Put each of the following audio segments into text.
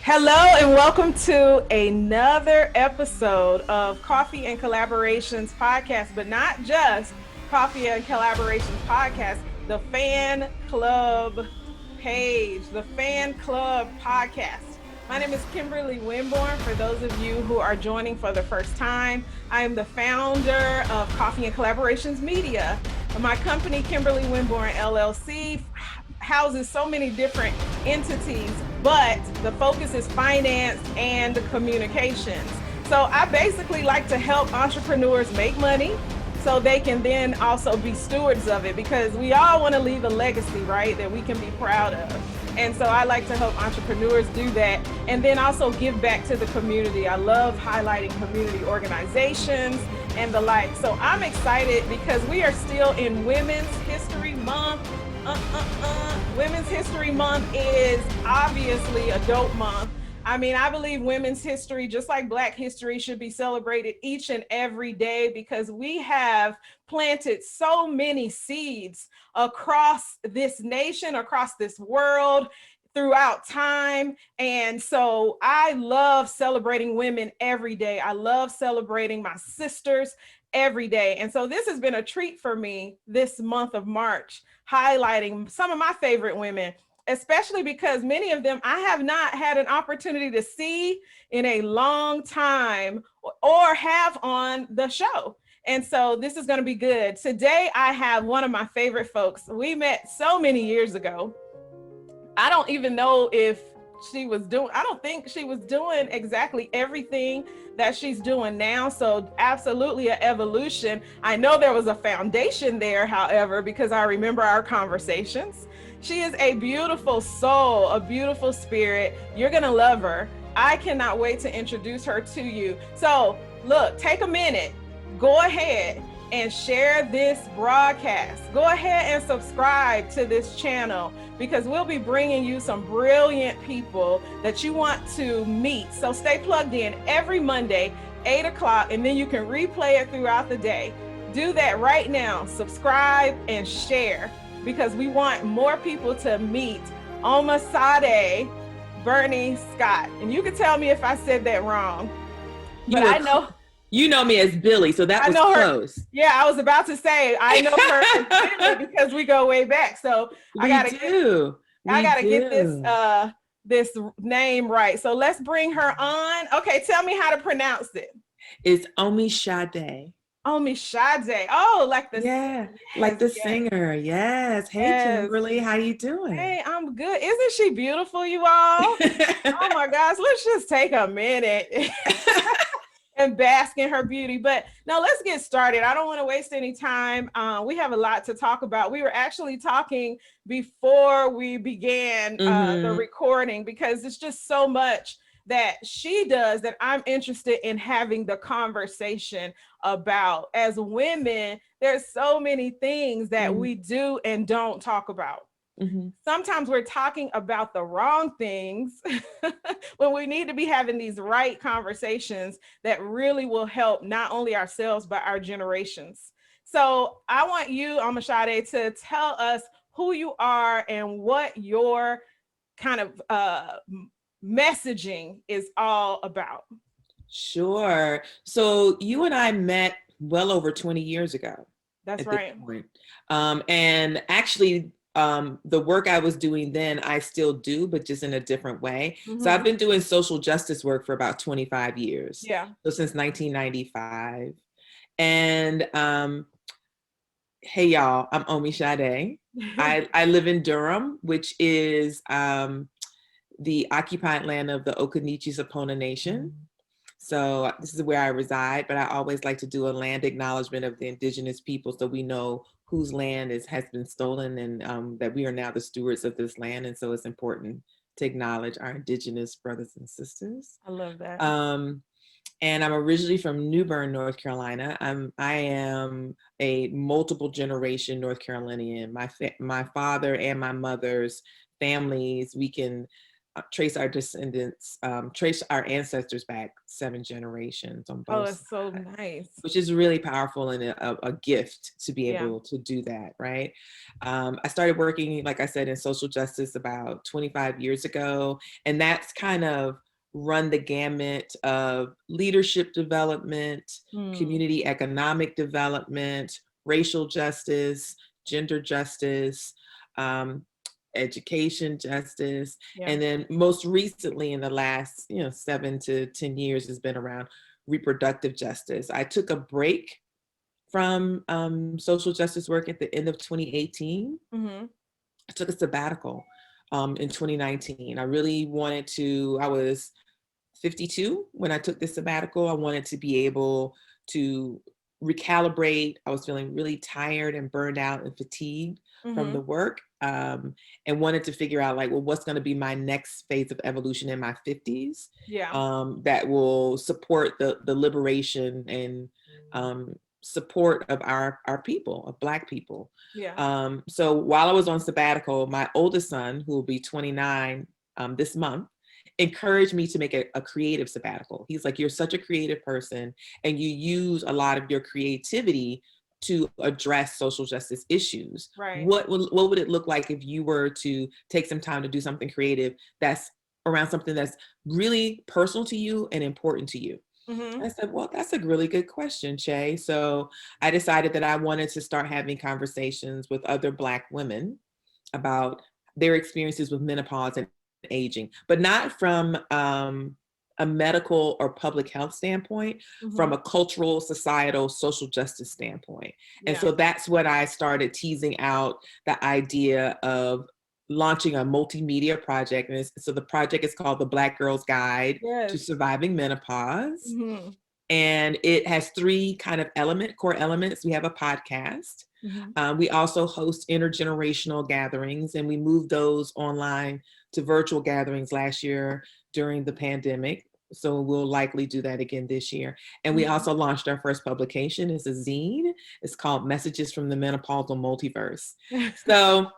Hello and welcome to another episode of Coffee and Collaborations podcast, but not just Coffee and Collaborations podcast, the fan club page, the fan club podcast. My name is Kimberly Winborn. For those of you who are joining for the first time, I am the founder of Coffee and Collaborations Media. My company, Kimberly Winborn LLC, houses so many different entities, but the focus is finance and communications. So I basically like to help entrepreneurs make money so they can then also be stewards of it, because we all want to leave a legacy, right, that we can be proud of. And so I like to help entrepreneurs do that and then also give back to the community. I love highlighting community organizations and the like. So I'm excited because we are still in Women's History Month. Women's History Month is obviously a dope month. I mean, I believe women's history, just like Black history, should be celebrated each and every day because we have planted so many seeds across this nation, across this world, throughout time. And so I love celebrating women every day. I love celebrating my sisters every day. And so this has been a treat for me this month of March, highlighting some of my favorite women, especially because many of them I have not had an opportunity to see in a long time or have on the show. And so this is going to be good. Today, I have one of my favorite folks. We met so many years ago. I don't even know if I don't think she was doing exactly everything that she's doing now. So absolutely an evolution. I know there was a foundation there, however, because I remember our conversations. She is a beautiful soul, a beautiful spirit. You're going to love her. I cannot wait to introduce her to you. So look, take a minute, go ahead and share this broadcast. Go ahead and subscribe to this channel because we'll be bringing you some brilliant people that you want to meet. So stay plugged in every Monday, 8 o'clock, and then you can replay it throughout the day. Do that right now. Subscribe and share because we want more people to meet Omisade Burney-Scott. And you can tell me if I said that wrong, but I know. You know me as Billy, so that was close. Yeah, I was about to say, I know her as Billy because we go way back. So I gotta get this name right. So let's bring her on. Okay, tell me how to pronounce it. It's Omisade. Omisade. Oh, like the singer. Yes. Hey, yes. Kimberly, how you doing? Hey, I'm good. Isn't she beautiful, you all? Oh my gosh, let's just take a minute. And bask in her beauty. But now let's get started. I don't want to waste any time. We have a lot to talk about. We were actually talking before we began the recording because it's just so much that she does that I'm interested in having the conversation about. As women, there's so many things that we do and don't talk about. Sometimes we're talking about the wrong things when we need to be having these right conversations that really will help not only ourselves, but our generations. So I want you, Omisade, to tell us who you are and what your kind of messaging is all about. Sure. So you and I met well over 20 years ago. That's right. And actually, the work I was doing then, I still do, but just in a different way. So I've been doing social justice work for about 25 years. Yeah. So since 1995. And hey, y'all, I'm Omisade. I live in Durham, which is the occupied land of the Occaneechi-Sapona Nation. So this is where I reside, but I always like to do a land acknowledgement of the indigenous people so we know whose land has been stolen and that we are now the stewards of this land. And so it's important to acknowledge our indigenous brothers and sisters. I love that. And I'm originally from New Bern, North Carolina. I am a multiple generation North Carolinian. My father and my mother's families, we can trace our descendants, trace our ancestors back 7 generations on Oh, both it's so sides, nice. which is really powerful and a gift to be Yeah. able to do that, right? I started working, like I said, in social justice about 25 years ago, and that's kind of run the gamut of leadership development, community economic development, racial justice, gender justice, um, education justice, Yeah. and then most recently in the last 7 to 10 years has been around reproductive justice. I took a break from social justice work at the end of 2018. Mm-hmm. I took a sabbatical in 2019. I was 52 when I took this sabbatical. I wanted to be able to recalibrate. I was feeling really tired and burned out and fatigued from Mm-hmm. the work, and wanted to figure out, like, well, what's going to be my next phase of evolution in my 50s, Yeah. that will support the liberation and support of our people, of Black people. Yeah. So while I was on sabbatical, my oldest son, who will be 29 this month, encouraged me to make a creative sabbatical. He's like, you're such a creative person and you use a lot of your creativity to address social justice issues. Right. What would it look like if you were to take some time to do something creative that's around something that's really personal to you and important to you? Mm-hmm. I said, well, that's a really good question, Che. So I decided that I wanted to start having conversations with other Black women about their experiences with menopause and aging, but not from a medical or public health standpoint, Mm-hmm. from a cultural, societal, social justice standpoint. And Yeah. so that's what I started teasing out, the idea of launching a multimedia project. And so the project is called the Black Girl's Guide to Yes. Surviving Menopause. Mm-hmm. And it has 3 kind of core elements. We have a podcast. Mm-hmm. We also host intergenerational gatherings, and we moved those online to virtual gatherings last year during the pandemic. So we'll likely do that again this year. And we also launched our first publication. It's a zine. It's called Messages from the Menopausal Multiverse. So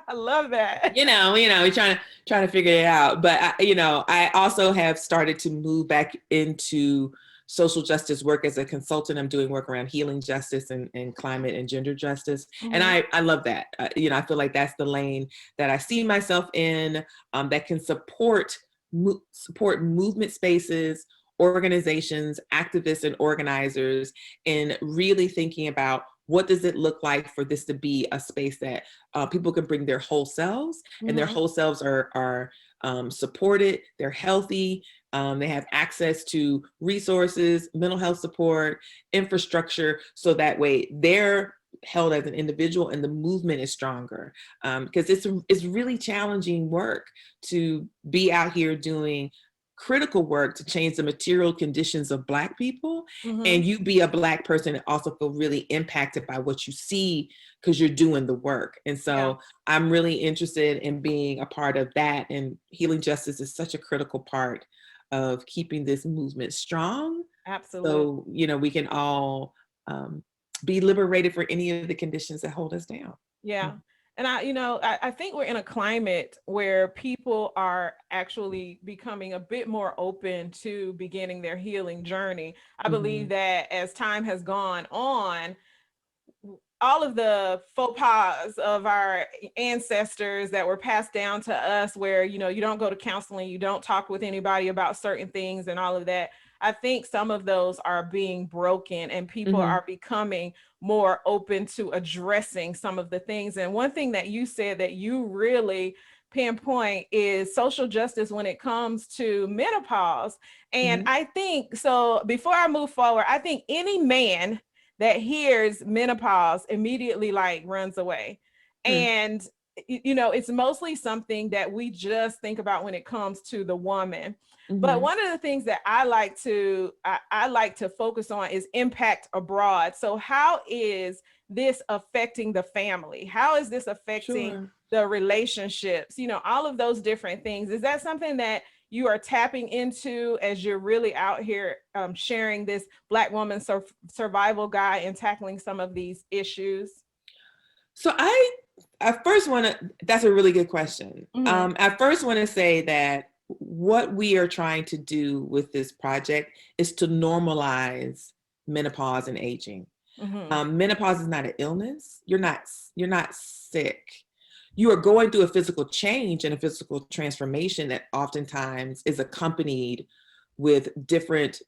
I love that. we're trying to figure it out. But I also have started to move back into social justice work as a consultant. I'm doing work around healing justice and climate and gender justice. And Mm-hmm. I love that. I feel like that's the lane that I see myself in, that can support movement spaces, organizations, activists, and organizers in really thinking about what does it look like for this to be a space that people can bring their whole selves, and their Mm-hmm. whole selves are supported, they're healthy, they have access to resources, mental health support, infrastructure, so that way they're held as an individual and the movement is stronger. Because it's really challenging work to be out here doing critical work to change the material conditions of Black people, Mm-hmm. and you be a Black person and also feel really impacted by what you see because you're doing the work. And so I'm really interested in being a part of that, and healing justice is such a critical part of keeping this movement strong. Absolutely. So we can all be liberated for any of the conditions that hold us down. Yeah. And I think we're in a climate where people are actually becoming a bit more open to beginning their healing journey. I believe that as time has gone on, all of the faux pas of our ancestors that were passed down to us, where you don't go to counseling, you don't talk with anybody about certain things and all of that, I think some of those are being broken and people are becoming more open to addressing some of the things. And one thing that you said that you really pinpoint is social justice when it comes to menopause. And I think, so before I move forward, I think any man that hears menopause immediately like runs away. And it's mostly something that we just think about when it comes to the woman. But one of the things that I like to focus on is impact abroad. So how is this affecting the family? How is this affecting the relationships? All of those different things. Is that something that you are tapping into as you're really out here sharing this Black woman survival guide and tackling some of these issues? So I I first want to, that's a really good question. Mm-hmm. I first want to say that what we are trying to do with this project is to normalize menopause and aging. Mm-hmm. Menopause is not an illness. You're not sick. You are going through a physical change and a physical transformation that oftentimes is accompanied with different,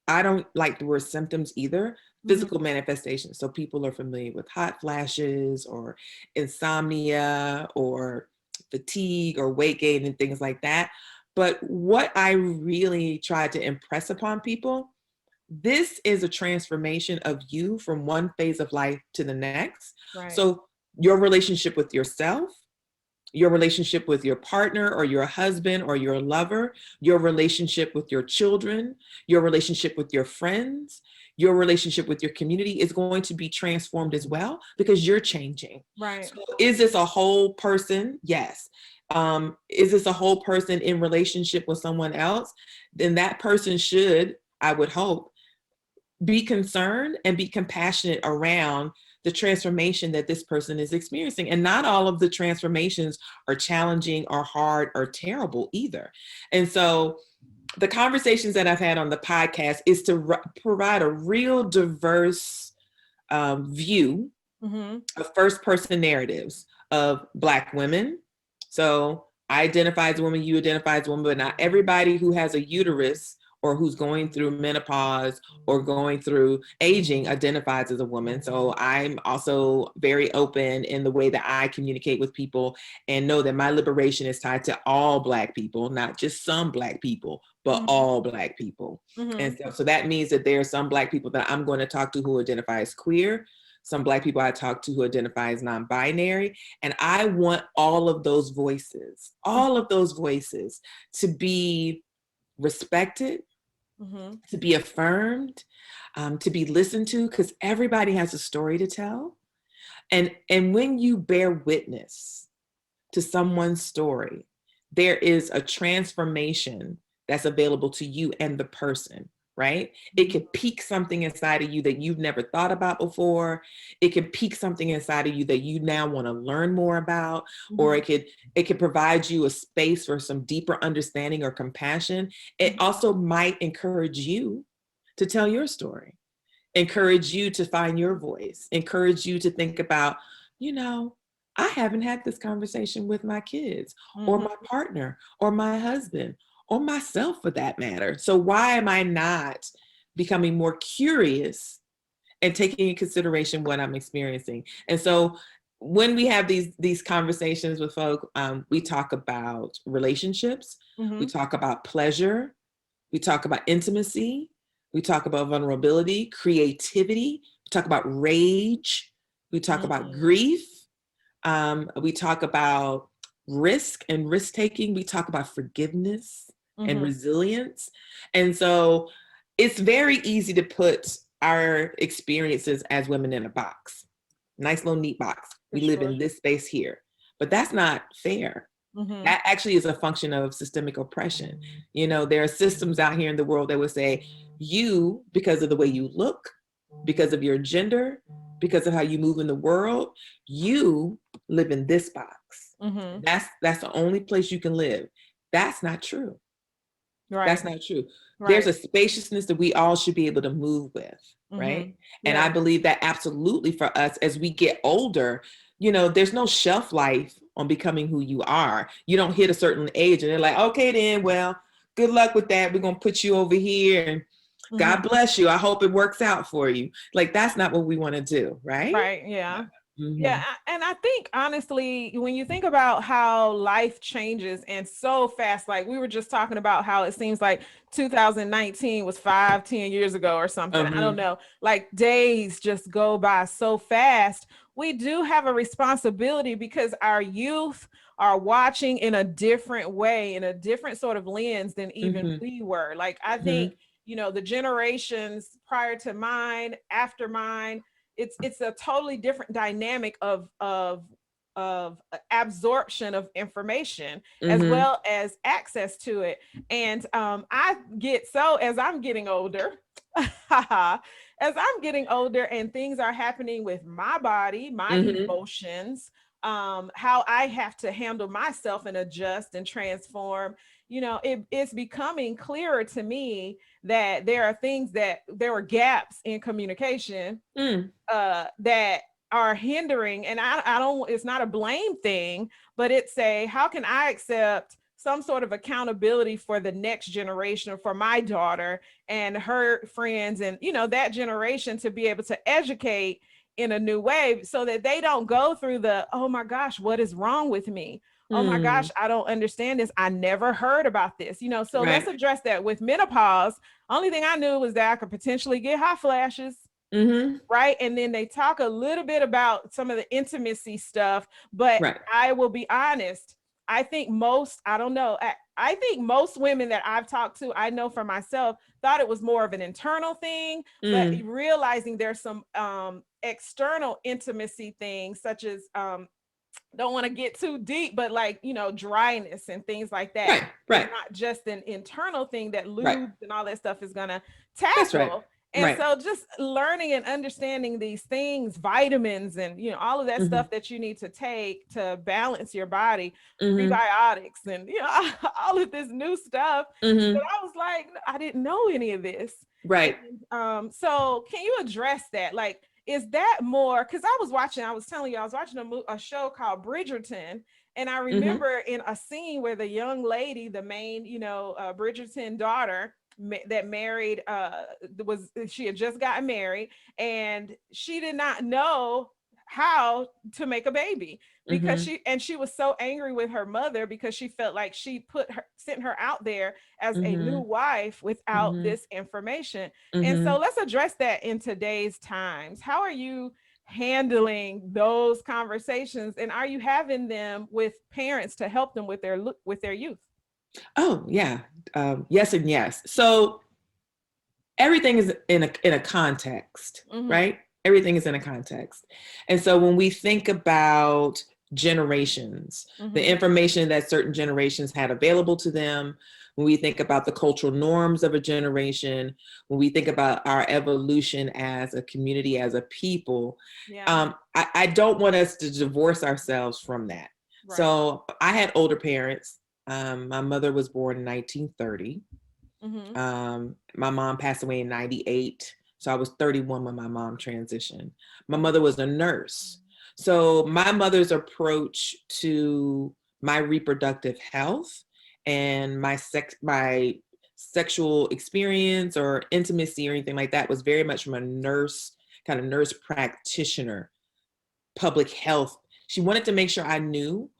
I don't like the word symptoms either, physical manifestations. So people are familiar with hot flashes or insomnia or fatigue or weight gain and things like that. But what I really try to impress upon people, this is a transformation of you from one phase of life to the next. Right. So your relationship with yourself, your relationship with your partner or your husband or your lover, your relationship with your children, your relationship with your friends, your relationship with your community is going to be transformed as well because you're changing. Right. So is this a whole person? Yes. Is this a whole person in relationship with someone else? Then that person should, I would hope, be concerned and be compassionate around the transformation that this person is experiencing. And not all of the transformations are challenging or hard or terrible either. And so the conversations that I've had on the podcast is to provide a real diverse view of first person narratives of Black women. So I identify as a woman, you identify as a woman, but not everybody who has a uterus or who's going through menopause or going through aging identifies as a woman. So I'm also very open in the way that I communicate with people and know that my liberation is tied to all Black people, not just some Black people, but all Black people. And so that means that there are some Black people that I'm going to talk to who identify as queer, some Black people I talk to who identify as non-binary. And I want all of those voices to be respected, to be affirmed, to be listened to, because everybody has a story to tell. And when you bear witness to someone's story, there is a transformation that's available to you and the person, right? It could pique something inside of you that you've never thought about before. It could pique something inside of you that you now want to learn more about, or it could provide you a space for some deeper understanding or compassion. It also might encourage you to tell your story, encourage you to find your voice, encourage you to think about, I haven't had this conversation with my kids or my partner or my husband or myself for that matter. So why am I not becoming more curious and taking in consideration what I'm experiencing? And so when we have these conversations with folk, we talk about relationships, we talk about pleasure, we talk about intimacy, we talk about vulnerability, creativity, we talk about rage, we talk about grief, we talk about risk and risk taking, we talk about forgiveness and resilience. And so it's very easy to put our experiences as women in a box, nice little neat box. We live in this space here, but that's not fair. That actually is a function of systemic oppression. There are systems out here in the world that would say, you, because of the way you look, because of your gender, because of how you move in the world, you live in this box. That's the only place you can live. That's not true. Right. That's not true. Right. There's a spaciousness that we all should be able to move with, right? And I believe that absolutely for us as we get older, there's no shelf life on becoming who you are. You don't hit a certain age and they're like, okay, then, well, good luck with that. We're going to put you over here and God bless you. I hope it works out for you. Like, that's not what we want to do, right? Right, yeah. Yeah, and I think honestly, when you think about how life changes and so fast, like we were just talking about how it seems like 2019 was 5-10 years ago or something. I don't know, like days just go by so fast. We do have a responsibility because our youth are watching in a different way, in a different sort of lens than even we were. Like, I think, the generations prior to mine, after mine, it's a totally different dynamic of absorption of information as well as access to it. And I get, so as I'm getting older, and things are happening with my body, my emotions, how I have to handle myself and adjust and transform, it's becoming clearer to me that there are things that there were gaps in communication that are hindering. And I don't, it's not a blame thing, but it's how can I accept some sort of accountability for the next generation, for my daughter and her friends and, that generation, to be able to educate in a new way so that they don't go through the, oh my gosh, what is wrong with me? Oh my gosh, I don't understand this. I never heard about this, so Right. let's address that. With menopause, only thing I knew was that I could potentially get hot flashes. Right. And then they talk a little bit about some of the intimacy stuff, but Right. I will be honest. I think most, I don't know. I think most women that I've talked to, I know for myself, thought it was more of an internal thing, but realizing there's some external intimacy things, such as don't want to get too deep, but like, dryness and things like that. Right. It's not just an internal thing that lubes Right. and all that stuff is gonna tackle. That's right. And right. so just learning and understanding these things, vitamins and, all of that stuff that you need to take to balance your body, prebiotics and, all of this new stuff. But I was like, I didn't know any of this. Right. And, so can you address that? Like, is that more, because I was watching a show called Bridgerton. And I remember in a scene where the young lady, the main, Bridgerton daughter, that married she had just gotten married, and she did not know how to make a baby because she was so angry with her mother because she felt like she sent her out there as a new wife without this information. And so let's address that in today's times. How are you handling those conversations, and are you having them with parents to help them with their youth? Oh yeah, yes and yes. So everything is in a context, right? Everything is in a context, and so when we think about generations, the information that certain generations had available to them, when we think about the cultural norms of a generation, when we think about our evolution as a community, as a people, I don't want us to divorce ourselves from that. Right. So I had older parents. My mother was born in 1930. My mom passed away in 98. So I was 31 when my mom transitioned. My mother was a nurse. So my mother's approach to my reproductive health and my sexual experience or intimacy or anything like that was very much from a nurse practitioner, public health. She wanted to make sure I knew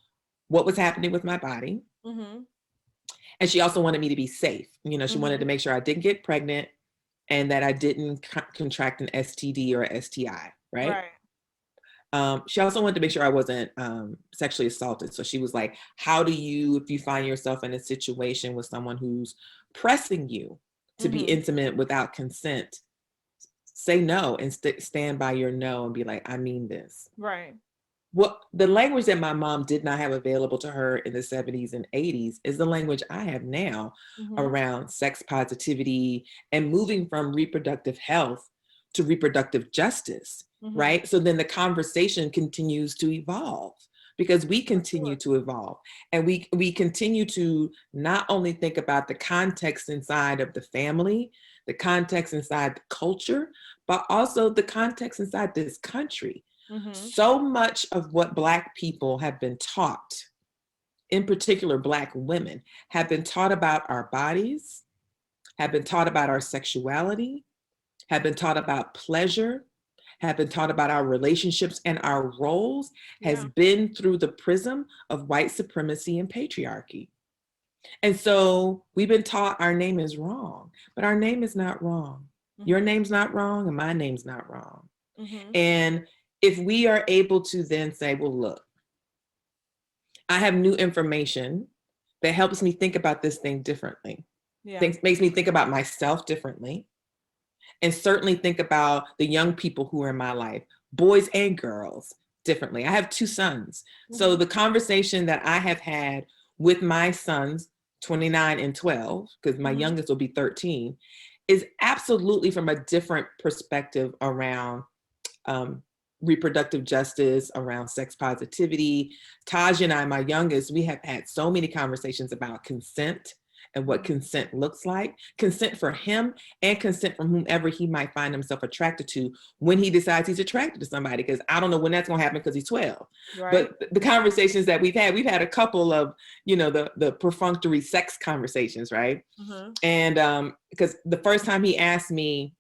what was happening with my body. And she also wanted me to be safe. She wanted to make sure I didn't get pregnant and that I didn't contract an STD or a STI, right? She also wanted to make sure I wasn't sexually assaulted. So she was like, how do you, if you find yourself in a situation with someone who's pressing you to be intimate without consent, say no and stand by your no and be like, I mean this. Right. Well, the language that my mom did not have available to her in the 70s and 80s is the language I have now around sex positivity and moving from reproductive health to reproductive justice, right? So then the conversation continues to evolve because we continue to evolve, and we continue to not only think about the context inside of the family, the context inside the culture, but also the context inside this country. So much of what Black people have been taught, in particular Black women, have been taught about our bodies, have been taught about our sexuality, have been taught about pleasure, have been taught about our relationships and our roles, has been through the prism of white supremacy and patriarchy. And so we've been taught our name is wrong, but our name is not wrong. Your name's not wrong and my name's not wrong. And if we are able to then say, well, look, I have new information that helps me think about this thing differently. Makes me think about myself differently. And certainly think about the young people who are in my life, boys and girls, differently. I have 2 sons. So the conversation that I have had with my sons, 29 and 12, because my youngest will be 13, is absolutely from a different perspective around reproductive justice, around sex positivity. Taj and I, my youngest, we have had so many conversations about consent and what consent looks like, consent for him and consent from whomever he might find himself attracted to when he decides he's attracted to somebody. Because I don't know when that's going to happen because he's 12. Right. But the conversations that we've had a couple of, the perfunctory sex conversations, right? And because the first time he asked me,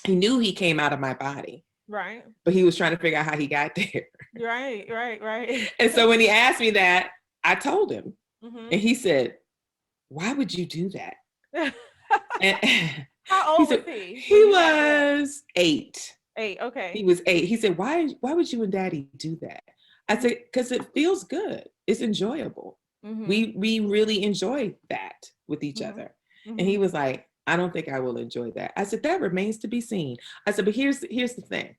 he knew he came out of my body. Right. But he was trying to figure out how he got there. Right. And so when he asked me that, I told him. And he said, "Why would you do that?" And how old was he? He was 8. 8, okay. He was 8. He said, why would you and Daddy do that? I said, because it feels good. It's enjoyable. We really enjoy that with each other. And he was like, "I don't think I will enjoy that." I said, "That remains to be seen." I said, "But here's the thing.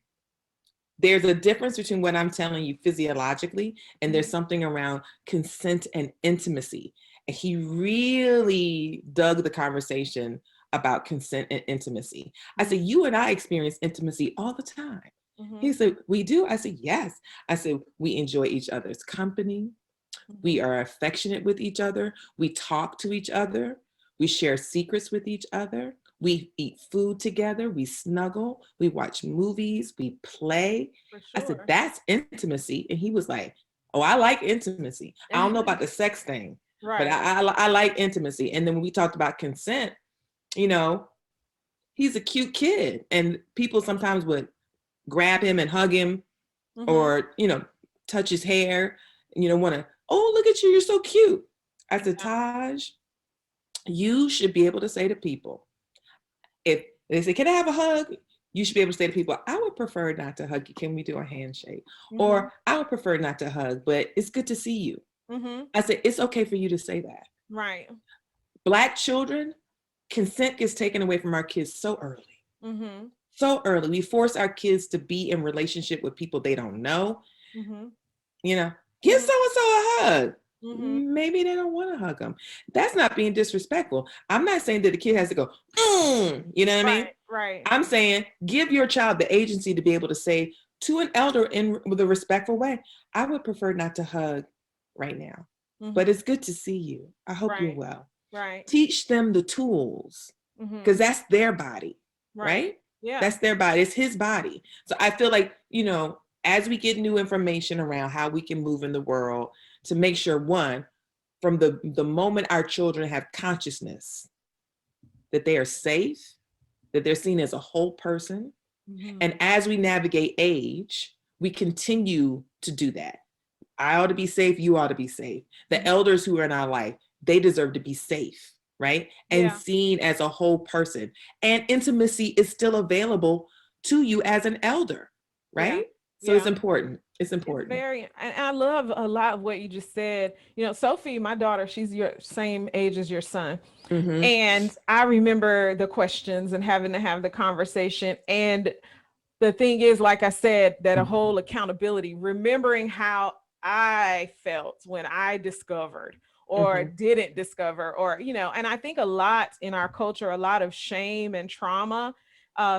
There's a difference between what I'm telling you physiologically, and there's something around consent and intimacy." And he really dug the conversation about consent and intimacy. I said, "You and I experience intimacy all the time." He said, "We do?" I said, "Yes." I said, "We enjoy each other's company. We are affectionate with each other. We talk to each other. We share secrets with each other. We eat food together. We snuggle. We watch movies. We play." For sure. I said, "That's intimacy." And he was like, "Oh, I like intimacy. I don't know about the sex thing, but I like intimacy." And then when we talked about consent, he's a cute kid. And people sometimes would grab him and hug him or, touch his hair, want to, "Oh, look at you. You're so cute." I said, "Taj, you should be able to say to people, if they say, 'Can I have a hug?' You should be able to say to people, 'I would prefer not to hug you. Can we do a handshake?' Or, 'I would prefer not to hug, but it's good to see you.'" I said, it's okay for you to say that. Right. Black children, consent gets taken away from our kids so early. So early. We force our kids to be in relationship with people they don't know. Give so-and-so a hug. Maybe they don't want to hug them. That's not being disrespectful. I'm not saying that the kid has to go, you know what I mean? Right. I'm saying give your child the agency to be able to say to an elder with a respectful way, "I would prefer not to hug right now, but it's good to see you. I hope you're well." Right. Teach them the tools, because that's their body, right? Yeah. That's their body. It's his body. So I feel like, as we get new information around how we can move in the world, to make sure, one, from the moment our children have consciousness, that they are safe, that they're seen as a whole person. And as we navigate age, we continue to do that. I ought to be safe. You ought to be safe. The elders who are in our life, they deserve to be safe, right? And seen as a whole person. And intimacy is still available to you as an elder, right? So it's important. It's important. And I love a lot of what you just said. Sophie, my daughter, she's your same age as your son. And I remember the questions and having to have the conversation. And the thing is, like I said, that a whole accountability, remembering how I felt when I discovered or didn't discover, or, and I think a lot in our culture, a lot of shame and trauma.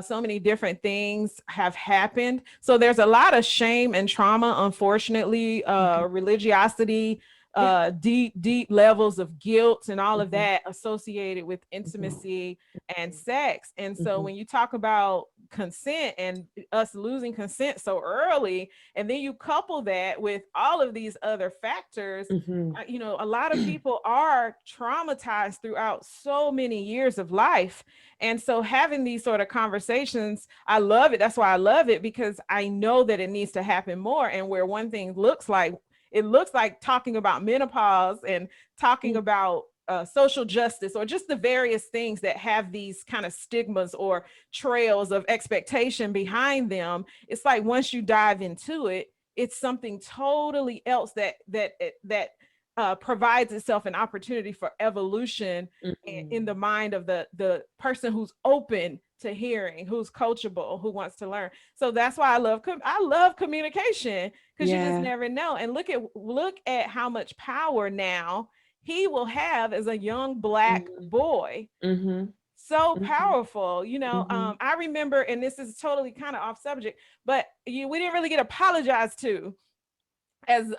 So many different things have happened. So there's a lot of shame and trauma, unfortunately, religiosity, deep levels of guilt and all of that associated with intimacy and sex. And so when you talk about consent and us losing consent so early, and then you couple that with all of these other factors, a lot of people are traumatized throughout so many years of life. And so having these sort of conversations, I love it. That's why I love it, because I know that it needs to happen more. And where one thing looks like talking about menopause and talking about social justice, or just the various things that have these kind of stigmas or trails of expectation behind them. It's like once you dive into it, it's something totally else that provides itself an opportunity for evolution in the mind of the person who's open to hearing, who's coachable, who wants to learn. So that's why I love communication, because you just never know. And look at how much power now he will have as a young Black boy. so Mhm. powerful. Mhm. I remember, and this is totally kind of off subject, but we didn't really get apologized to as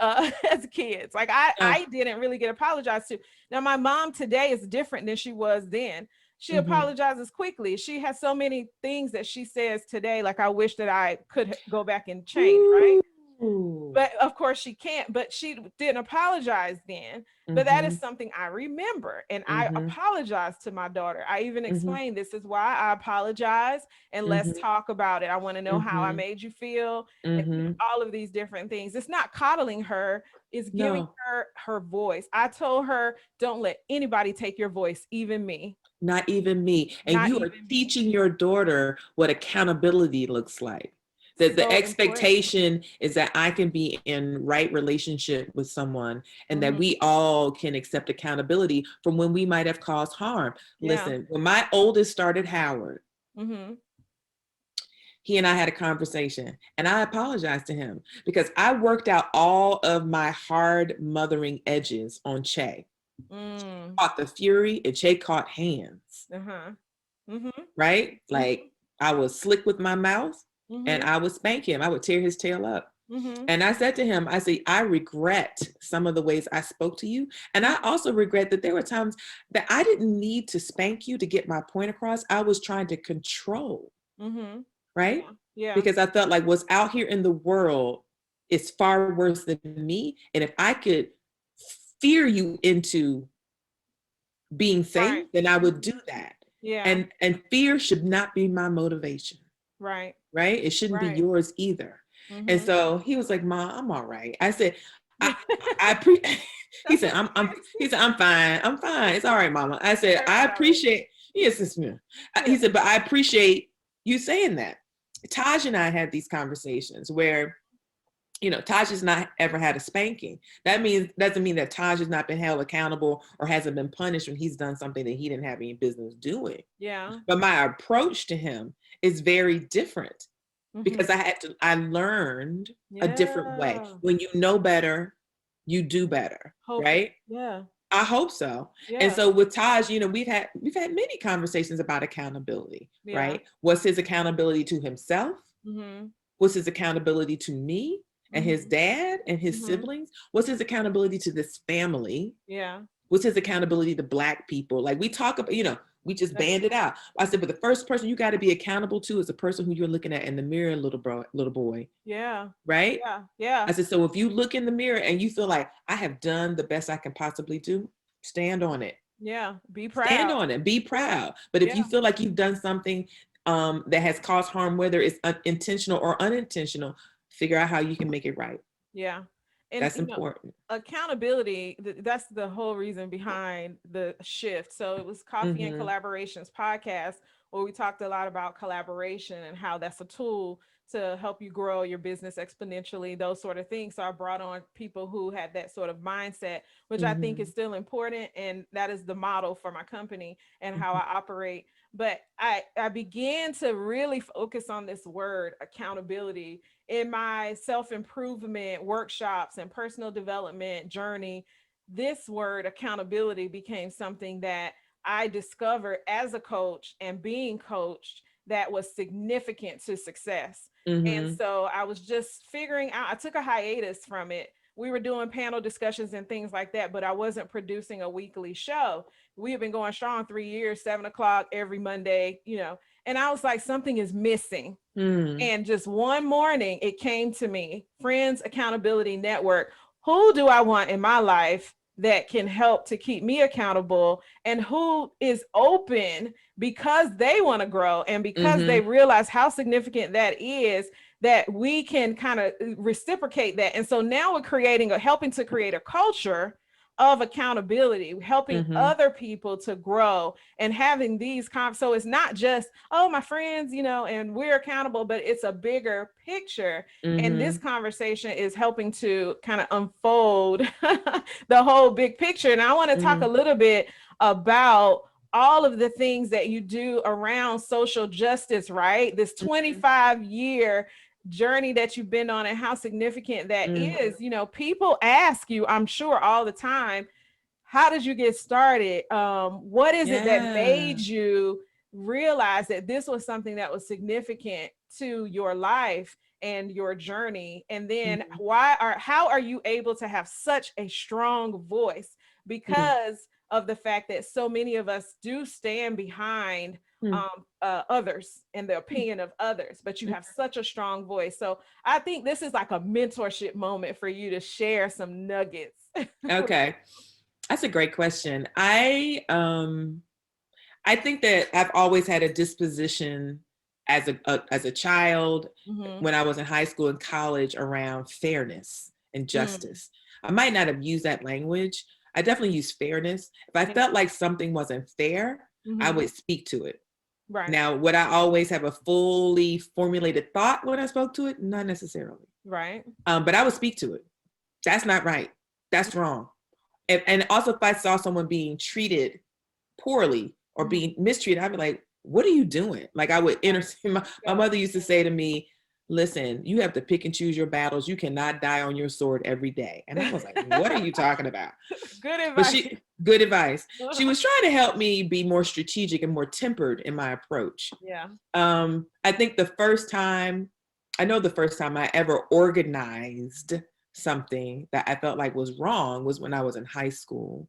as kids. Like No. I didn't really get apologized to. Now my mom today is different than she was then. She Mhm. apologizes quickly. She has so many things that she says today, like I wish that I could go back and change, right? Ooh. But of course she can't, but she didn't apologize then. But that is Mhm. something I remember, and I Mhm. apologized to my daughter. I even Mhm. explained, this is why I apologize, and let's Mhm. talk about it. I want to know how I Mhm. made you feel, and Mhm. all of these different things. It's not coddling her, it's giving No, her her voice. I told her, don't let anybody take your voice, even me. not even me. And Not you are even me. teaching your daughter what accountability looks like. That the So important. expectation is that I can be in right relationship with someone and that Mm-hmm. we all can accept accountability from when we might have caused harm. Yeah. Listen, when my oldest started Howard, Mm-hmm. he and I had a conversation and I apologized to him because I worked out all of my hard mothering edges on Che. Mm. Caught the fury and Che caught hands, Uh-huh. Mm-hmm. right? Mm-hmm. Like I was slick with my mouth and Mm-hmm. I would spank him. I would tear his tail up. Mm-hmm. And I said to him, I said, I regret some of the ways I spoke to you. And I also regret that there were times that I didn't need to spank you to get my point across. I was trying to control, Mm-hmm. right? Yeah. Yeah. Because I felt like what's out here in the world is far worse than me. And if I could fear you into being safe, Right. then I would do Mm-hmm. that. Yeah. And fear should not be my motivation, Right. right? It shouldn't be Right. yours either. And Mm-hmm. so he was like, "Mom, I'm all right." I said, I pre he said, he said, "I'm fine. I'm fine. It's all right, Mama." I said, Very "I valid. appreciate." Yes, it's me. He Yeah. said, "But I appreciate you saying that." Taj and I had these conversations where Taj has not ever had a spanking. That means doesn't mean that Taj has not been held accountable or hasn't been punished when he's done something that he didn't have any business doing. Yeah. But my approach to him is very different Mm-hmm. because I learned a different way. Yeah. When you know better, you do better, Hopefully. right? Yeah. I hope so. And Yeah. so with Taj, we've had many conversations about accountability, Yeah. right? What's his accountability to himself? Mm-hmm. What's his accountability to me and his Mm-hmm. dad and his Mm-hmm. siblings? What's his accountability to this family? Yeah. What's his accountability to Black people? Like we talk about, we just That's band it out. I said, but the first person you got to be accountable to is the person who you're looking at in the mirror, little boy, yeah. right? Yeah. Yeah. I said, so if you look in the mirror and you feel like I have done the best I can possibly do, stand on it. Yeah. Be Stand proud. on it. Be Yeah. proud. But if you Yeah. feel like you've done something that has caused harm, whether it's intentional or unintentional, figure out how you can make it right. Yeah. And That's important. accountability, that's the whole reason behind the shift. So it was Coffee and Mm-hmm. Collaborations podcast where we talked a lot about collaboration and how that's a tool to help you grow your business exponentially, those sort of things. So I brought on people who had that sort of mindset, which I think is Mm-hmm. still important, and that is the model for my company and how Mm-hmm. I operate. But I began to really focus on this word accountability in my self-improvement workshops and personal development journey. This word accountability became something that I discovered as a coach and being coached that was significant to success. And Mm-hmm. so I was just figuring out, I took a hiatus from it. We were doing panel discussions and things like that, but I wasn't producing a weekly show. We have been going strong 3 years, 7 o'clock every Monday. And I was like, something is missing. Mm-hmm. And just one morning, it came to me, Friends Accountability Network. Who do I want in my life that can help to keep me accountable, and who is open because they want to grow and because they Mm-hmm. realize how significant that is, that we can kind of reciprocate that. And so now we're helping to create a culture of accountability, helping Mm-hmm. other people to grow and having these so it's not just, oh, my friends, and we're accountable, but it's a bigger picture. And this Mm-hmm. conversation is helping to kind of unfold the whole big picture. And I want to talk a Mm-hmm. little bit about all of the things that you do around social justice, right? This 25-year journey that you've been on and how significant that Mm-hmm. is. People ask you, I'm sure, all the time, how did you get started? What is it that Yeah. made you realize that this was something that was significant to your life and your journey? And then how are you able to have such a strong voice because of the fact that so many of us do stand behind others and the opinion of others, but you have such a strong voice. So I think this is like a mentorship moment for you to share some nuggets. Okay. That's a great question. I think that I've always had a disposition as a child, when I was in high school and college, around fairness and justice. I might not have used that language. I definitely used fairness. If I felt like something wasn't fair, I would speak to it. Right. Now, would I always have a fully formulated thought when I spoke to it? Not necessarily. Right. But I would speak to it. That's not right. That's wrong. And also, if I saw someone being treated poorly or being mistreated, I'd be like, what are you doing? Like, I would intercede. My mother used to say to me, listen, you have to pick and choose your battles. You cannot die on your sword every day. And I was like, what are you talking about? Good advice. Good advice. She was trying to help me be more strategic and more tempered in my approach. Yeah. I think the first time I ever organized something that I felt like was wrong was when I was in high school.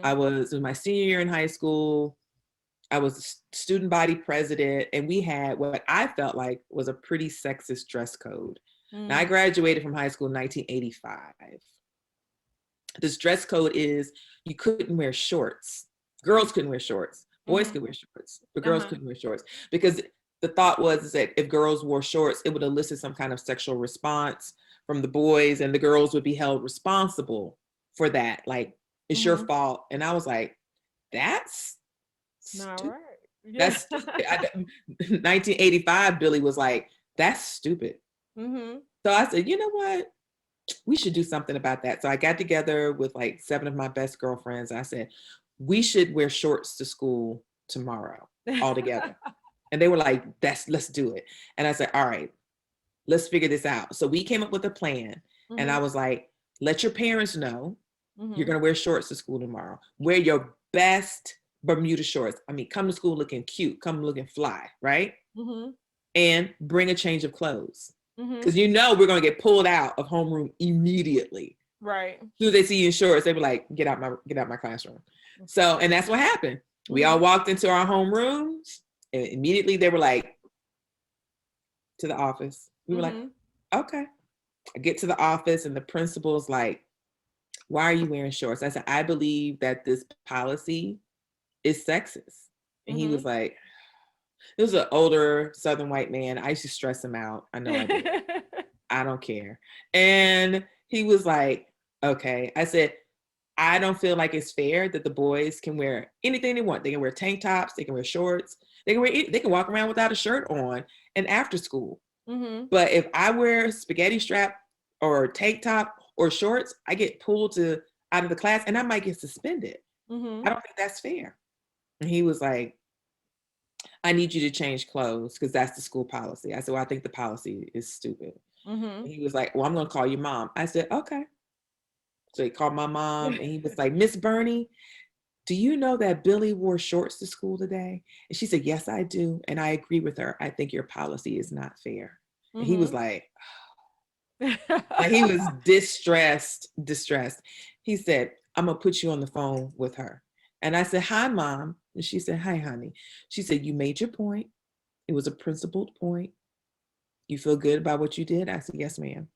I was in my senior year in high school. I was student body president, and we had what I felt like was a pretty sexist dress code. Now, I graduated from high school in 1985. This dress code is you couldn't wear shorts. Girls couldn't wear shorts. Boys could wear shorts, but girls couldn't wear shorts, because the thought was that if girls wore shorts, it would elicit some kind of sexual response from the boys, and the girls would be held responsible for that. Like, it's your fault. And I was like, that's not stupid. right. Yeah. That's stupid. 1985, Billy was like, that's stupid. So I said, you know what? We should do something about that. So I got together with like 7 of my best girlfriends. I said, we should wear shorts to school tomorrow all together. And they were like, let's do it. And I said, all right, let's figure this out. So we came up with a plan. And I was like, let your parents know you're going to wear shorts to school tomorrow. Wear your best Bermuda shorts. I mean, come to school looking cute, come looking fly, right? And bring a change of clothes. Because we're going to get pulled out of homeroom immediately. Right. As soon as they see you in shorts, they be like, get out my classroom. So, and that's what happened. We all walked into our homerooms, and immediately they were like, to the office. We were like, okay. I get to the office, and the principal's like, why are you wearing shorts? I said, I believe that this policy is sexist. And he was like, it was an older Southern white man. I used to stress him out. I know I did. I don't care. And he was like, okay. I said, I don't feel like it's fair that the boys can wear anything they want. They can wear tank tops. They can wear shorts. They can walk around without a shirt on and after school. But if I wear spaghetti strap or tank top or shorts, I get pulled out of the class, and I might get suspended. I don't think that's fair. And he was like, I need you to change clothes because that's the school policy. I said, well, I think the policy is stupid. And he was like, well, I'm going to call your mom. I said, okay. So he called my mom, and he was like, Miss Burney, do you know that Billy wore shorts to school today? And she said, yes, I do. And I agree with her. I think your policy is not fair. And he was like, like, he was distressed. He said, I'm going to put you on the phone with her. And I said, hi, Mom. And she said, hi, honey. She said, you made your point. It was a principled point. You feel good about what you did? I said, yes, ma'am.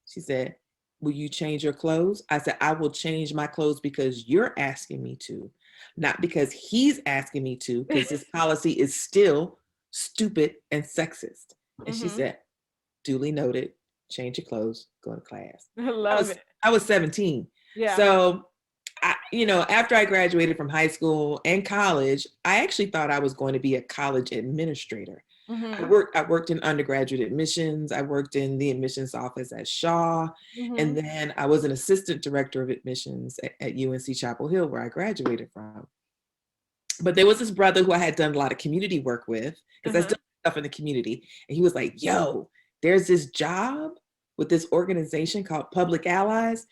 She said, will you change your clothes? I said, I will change my clothes because you're asking me to, not because he's asking me to, because this policy is still stupid and sexist. And she said, duly noted, change your clothes, go to class. I love it. I was 17. Yeah. So, after I graduated from high school and college, I actually thought I was going to be a college administrator. I worked in undergraduate admissions. I worked in the admissions office at Shaw. And then I was an assistant director of admissions at UNC Chapel Hill, where I graduated from. But there was this brother who I had done a lot of community work with, because I still do stuff in the community. And he was like, yo, there's this job with this organization called Public Allies.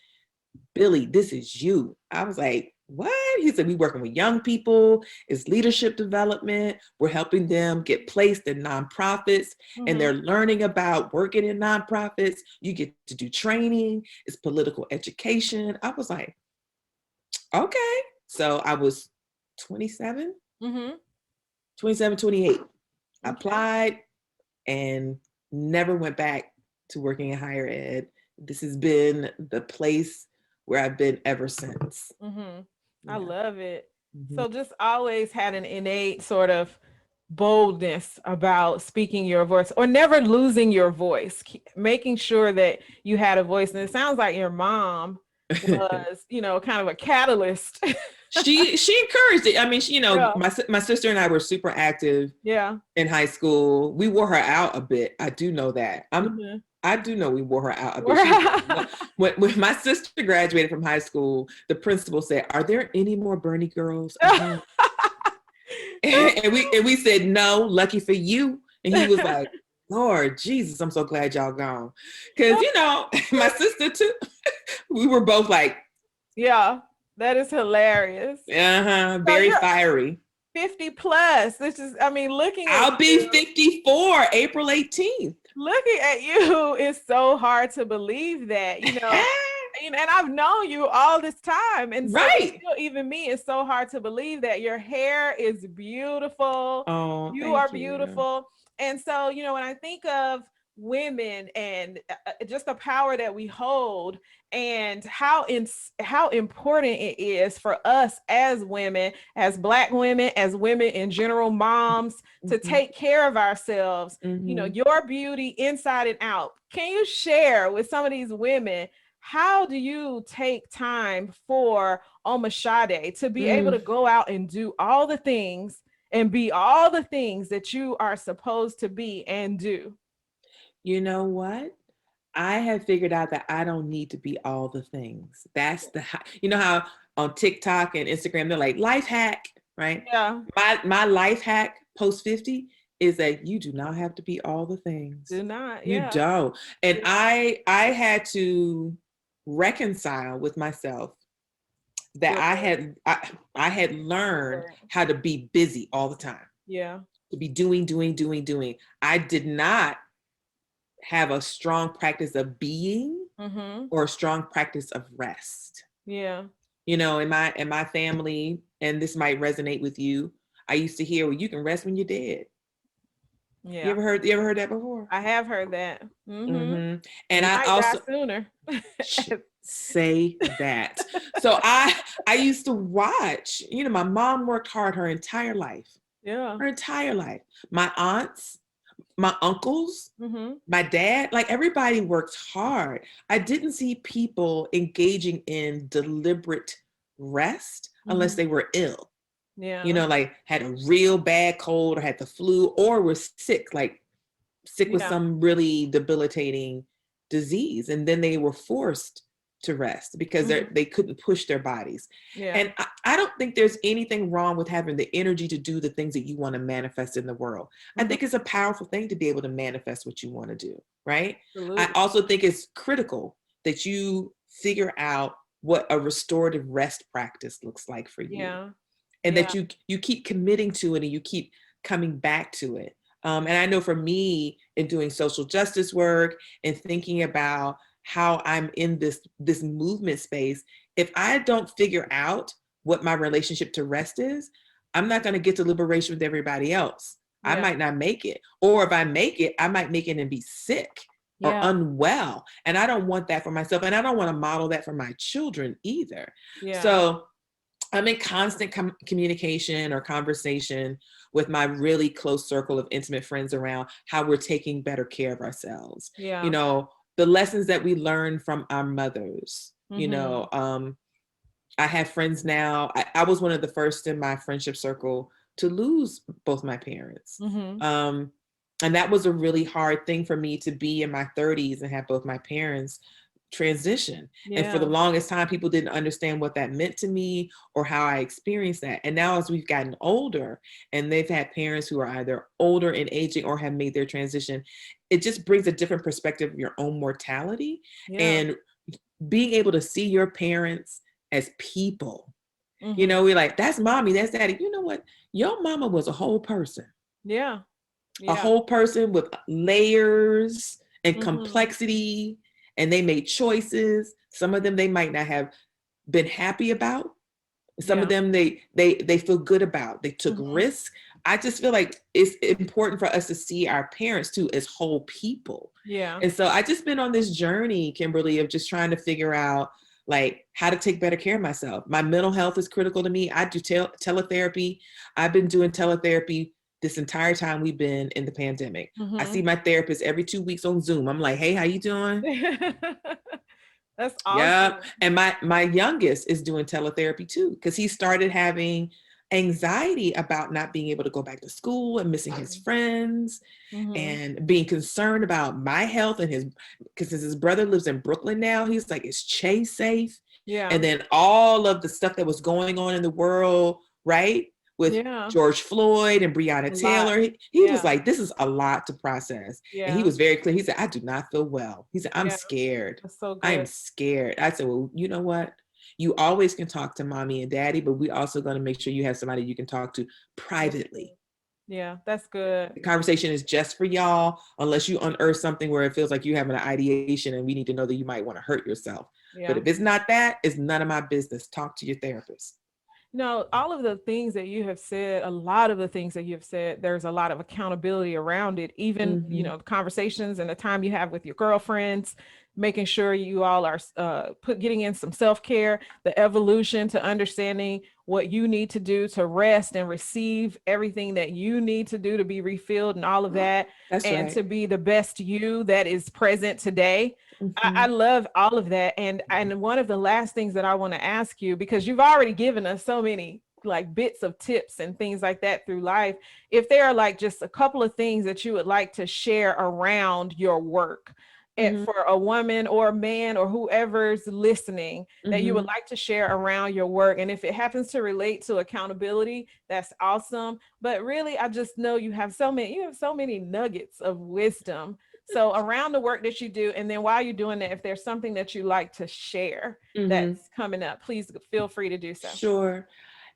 Billy, this is you. I was like, what? He said, we working with young people. It's leadership development. We're helping them get placed in nonprofits, and they're learning about working in nonprofits. You get to do training. It's political education. I was like, okay. So I was 27, 27, 28. I applied and never went back to working in higher ed. This has been the place where I've been ever since. I love it. So just always had an innate sort of boldness about speaking your voice, or never losing your voice, making sure that you had a voice. And it sounds like your mom was, kind of a catalyst. She encouraged it. I mean, my sister and I were super active in high school. We wore her out a bit. I do know that. I do know we wore her out a bit. When my sister graduated from high school, the principal said, "Are there any more Burney girls?" And we said, "No, lucky for you." And he was like, "Lord Jesus, I'm so glad y'all gone." Because, my sister too, we were both like, yeah, that is hilarious. Very fiery. 50 plus. This is, looking at I'll be 54 April 18th. Looking at you is so hard to believe that, and I've known you all this time. And so even me, it's so hard to believe that your hair is beautiful. Oh, you are beautiful. And so, when I think of women and just the power that we hold, and how important it is for us as women, as Black women, as women in general, moms, to take care of ourselves, your beauty inside and out. Can you share with some of these women, how do you take time for Omisade to be able to go out and do all the things and be all the things that you are supposed to be and do? You know what? I have figured out that I don't need to be all the things. That's how on TikTok and Instagram, they're like, life hack, right? Yeah. My life hack post 50 is that you do not have to be all the things. Do not. You don't. And I had to reconcile with myself that I had learned how to be busy all the time. Yeah. To be doing. I did not have a strong practice of being or a strong practice of rest. Yeah. In my family, and this might resonate with you, I used to hear, well, you can rest when you're dead. Yeah. You ever heard that before? I have heard that. And I also sooner. say that. So I used to watch, my mom worked hard her entire life. Yeah. Her entire life. My aunts, my uncles, my dad, like everybody worked hard. I didn't see people engaging in deliberate rest unless they were ill. Yeah. Like had a real bad cold or had the flu or were sick, with some really debilitating disease. And then they were forced to rest because they couldn't push their bodies. Yeah. And I don't think there's anything wrong with having the energy to do the things that you want to manifest in the world. I think it's a powerful thing to be able to manifest what you want to do, right? Absolutely. I also think it's critical that you figure out what a restorative rest practice looks like for you. Yeah. And that you keep committing to it and you keep coming back to it. And I know for me, in doing social justice work and thinking about how I'm in this movement space, if I don't figure out what my relationship to rest is, I'm not going to get to liberation with everybody else. Yeah. I might not make it. Or if I make it, I might make it and be sick or unwell. And I don't want that for myself. And I don't want to model that for my children either. Yeah. So I'm in constant communication or conversation with my really close circle of intimate friends around how we're taking better care of ourselves. Yeah. The lessons that we learned from our mothers, I have friends now. I was one of the first in my friendship circle to lose both my parents. And that was a really hard thing for me to be in my 30s and have both my parents transition. Yeah. And for the longest time, people didn't understand what that meant to me or how I experienced that. And now as we've gotten older and they've had parents who are either older and aging or have made their transition, it just brings a different perspective of your own mortality. Yeah. And being able to see your parents as people You know, we're like, that's mommy, that's daddy. You know what? Your mama was a whole person. Yeah. A whole person with layers and Mm-hmm. complexity, and they made choices. Some of them they might not have been happy about. Some of them they feel good about. They took risks. I just feel like it's important for us to see our parents too as whole people. Yeah. And so I just been on this journey, Kimberly, of just trying to figure out like how to take better care of myself. My mental health is critical to me. I do teletherapy. I've been doing teletherapy this entire time we've been in the pandemic. I see my therapist every 2 weeks on Zoom. I'm like, hey, how you doing? That's awesome. Yeah. And my youngest is doing teletherapy too, because he started having anxiety about not being able to go back to school and missing his friends and being concerned about my health and because his brother lives in Brooklyn now. He's like, is Che safe? Yeah. And then all of the stuff that was going on in the world, right? With George Floyd and Breonna Taylor. He was like, this is a lot to process. Yeah. And he was very clear. He said, I do not feel well. He said, I'm scared. That's so good. I am scared. I said, well, you know what? You always can talk to mommy and daddy, but we also going to make sure you have somebody you can talk to privately. Yeah, that's good. The conversation is just for y'all, unless you unearth something where it feels like you have an ideation and we need to know that you might want to hurt yourself. Yeah. But if it's not that, it's none of my business. Talk to your therapist. No, all of the things that you have said, a lot of the things that you've said, there's a lot of accountability around it. Even, you know, conversations and the time you have with your girlfriends, making sure you all are getting in some self-care, the evolution to understanding what you need to do to rest and receive everything that you need to do to be refilled and all of that. That's and right. To be the best you that is present today. I love all of that. And one of the last things that I want to ask you, because you've already given us so many like bits of tips and things like that through life, if there are like just a couple of things that you would like to share around your work and for a woman or a man or whoever's listening that you would like to share around your work. And if it happens to relate to accountability, that's awesome. But really, I just know you have so many nuggets of wisdom. So around the work that you do, and then while you're doing that, if there's something that you like to share that's coming up, please feel free to do so. Sure.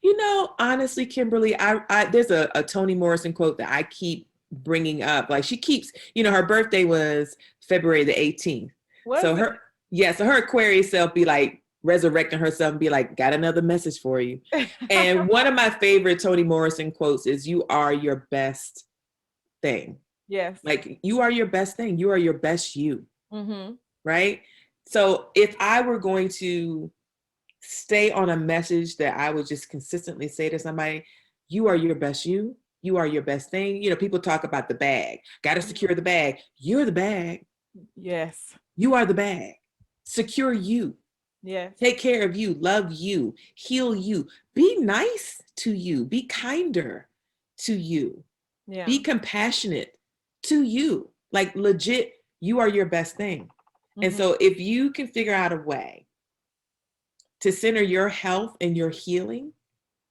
You know, honestly, Kimberly, I there's a Toni Morrison quote that I keep bringing up. Like she keeps, you know, her birthday was February the 18th. So her Aquarius self be like resurrecting herself and be like, got another message for you. And one of my favorite Toni Morrison quotes is, you are your best thing. Yes. Like you are your best thing. You are your best you. Right? So if I were going to stay on a message that I would just consistently say to somebody, you are your best you. You are your best thing. You know, people talk about the bag. Got to secure the bag. You're the bag. Yes. You are the bag. Secure you. Yes. Take care of you. Love you. Heal you. Be nice to you. Be kinder to you. Yeah. Be compassionate to you. Like legit, you are your best thing. And so if you can figure out a way to center your health and your healing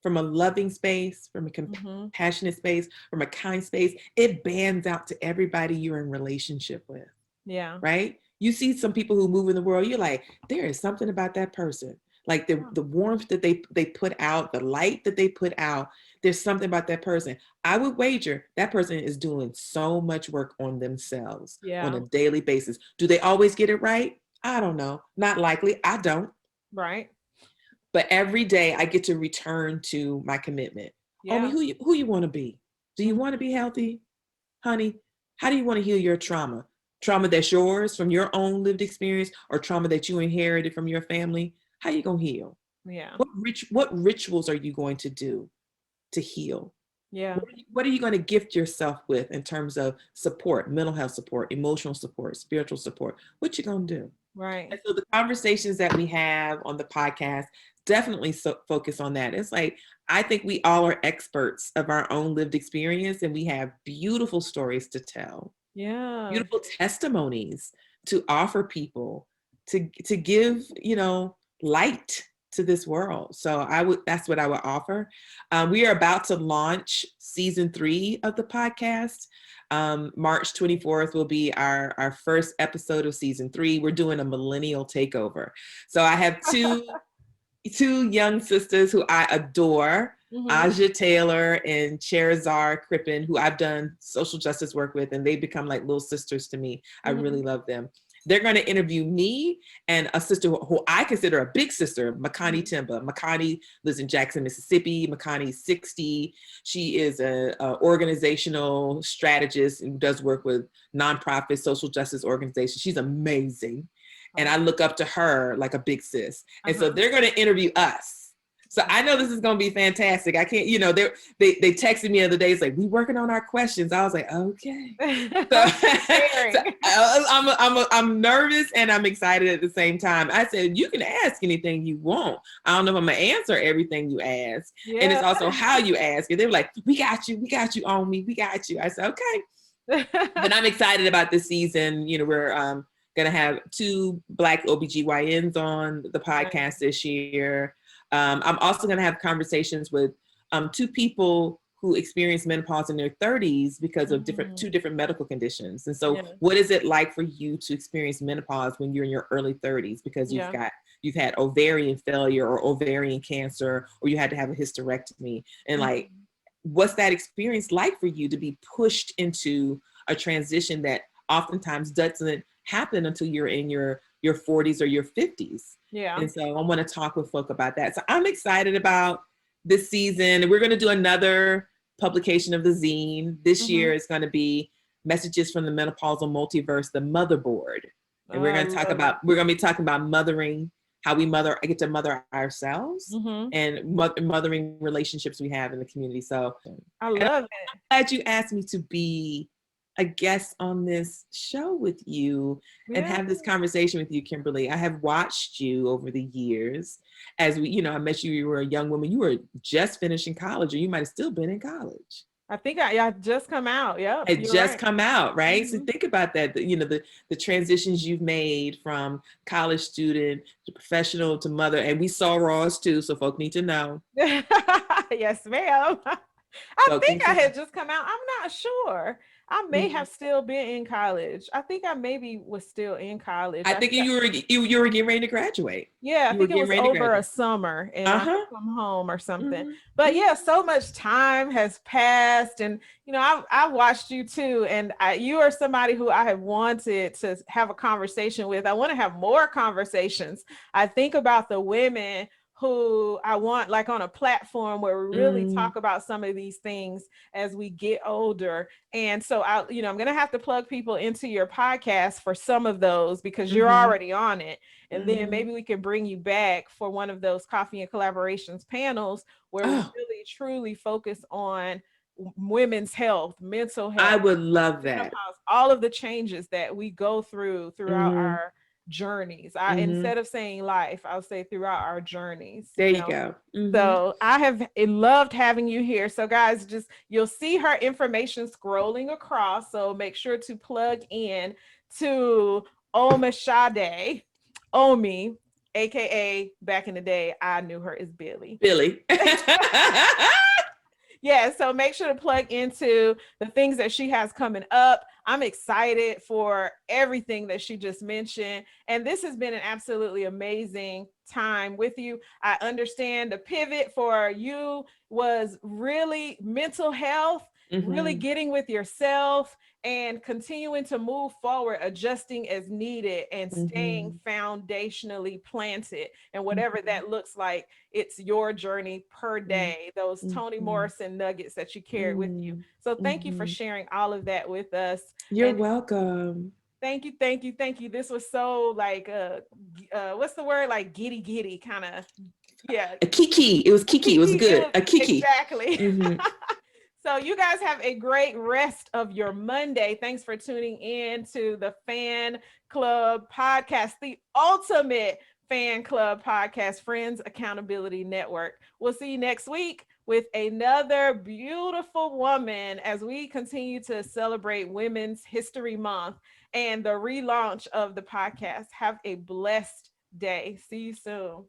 from a loving space, from a compassionate space, from a kind space, it bands out to everybody you're in relationship with. Yeah. Right? You see some people who move in the world, you're like, there is something about that person. Like the warmth that they put out, the light that they put out, there's something about that person. I would wager that person is doing so much work on themselves on a daily basis. Do they always get it right? I don't know. Not likely. I don't. Right. But every day I get to return to my commitment. Yeah. Omi, who you want to be? Do you want to be healthy? Honey, how do you want to heal your trauma? Trauma that's yours from your own lived experience, or trauma that you inherited from your family? How you going to heal? Yeah. What rituals are you going to do to heal? Yeah. What are you going to gift yourself with in terms of support, mental health support, emotional support, spiritual support? What you going to do? Right. And so the conversations that we have on the podcast definitely focus on that. It's like, I think we all are experts of our own lived experience, and we have beautiful stories to tell. Yeah. Beautiful testimonies to offer people to give, you know, light to this world. So that's what I would offer. We are about to launch season 3 of the podcast. March 24th will be our first episode of season 3. We're doing a millennial takeover. So I have two young sisters who I adore, Aja Taylor and Cherizar Crippen, who I've done social justice work with, and they've become like little sisters to me. I really love them. They're going to interview me and a sister who I consider a big sister, Makani Timba. Makani lives in Jackson, Mississippi. Makani's 60. She is a organizational strategist and does work with nonprofit social justice organizations. She's amazing. And I look up to her like a big sis. And so they're going to interview us. So I know this is going to be fantastic. I can't, you know, they texted me the other day. It's like, we working on our questions. I was like, okay. So I'm nervous and I'm excited at the same time. I said, you can ask anything you want. I don't know if I'm going to answer everything you ask. Yeah. And it's also how you ask it. They were like, we got you, Omi, we got you. I said, okay. But I'm excited about this season. You know, we're going to have 2 Black OBGYNs on the podcast this year. I'm also going to have conversations with 2 people who experience menopause in their 30s because of 2 different medical conditions. And so what is it like for you to experience menopause when you're in your early 30s? Because you've had ovarian failure or ovarian cancer, or you had to have a hysterectomy. And like, what's that experience like for you to be pushed into a transition that oftentimes doesn't happen until you're in your 40s or your 50s? Yeah. And so I want to talk with folk about that. So I'm excited about this season. We're going to do another publication of the zine. This year is going to be Messages from the Menopausal Multiverse, the Motherboard. And we're going to be talking about mothering, how we get to mother ourselves, and mothering relationships we have in the community. So I love it. I'm glad you asked me to be a guest on this show with you and have this conversation with you, Kimberly. I have watched you over the years as I met you were a young woman. You were just finishing college, or you might have still been in college. I think I just come out. Yeah. It just come out, right? So think about that, the transitions you've made from college student to professional to mother. And we saw Ross too, so folk need to know. Yes, ma'am. I think I had just come out. I'm not sure. I may have still been in college. I think I maybe was still in college. I think you were getting ready to graduate. Yeah, I think it was over a summer and I come home or something. But yeah, so much time has passed, and I watched you too, and you are somebody who I have wanted to have a conversation with. I want to have more conversations. I think about the women who I want like on a platform where we really talk about some of these things as we get older. And so I'm going to have to plug people into your podcast for some of those because you're already on it. And then maybe we can bring you back for one of those coffee and collaborations panels where we really truly focus on women's health, mental health. I would love that. Menopause, all of the changes that we go throughout our journeys. Instead of saying life, I'll say throughout our journeys. There you go. So I have loved having you here. So guys, you'll see her information scrolling across. So make sure to plug in to Omisade, Omi, aka back in the day, I knew her as Billy. Yeah, so make sure to plug into the things that she has coming up. I'm excited for everything that she just mentioned. And this has been an absolutely amazing time with you. I understand the pivot for you was really mental health, really getting with yourself and continuing to move forward, adjusting as needed and staying foundationally planted. And whatever that looks like, it's your journey per day, those Toni Morrison nuggets that you carried with you. So thank you for sharing all of that with us. You're welcome. Thank you. This was so like, what's the word? Like giddy kind of, yeah. A kiki. It was kiki. It was good. A kiki. Exactly. So you guys have a great rest of your Monday. Thanks for tuning in to the Fan Club podcast, the ultimate fan club podcast, Friends Accountability Network. We'll see you next week with another beautiful woman as we continue to celebrate Women's History Month and the relaunch of the podcast. Have a blessed day. See you soon.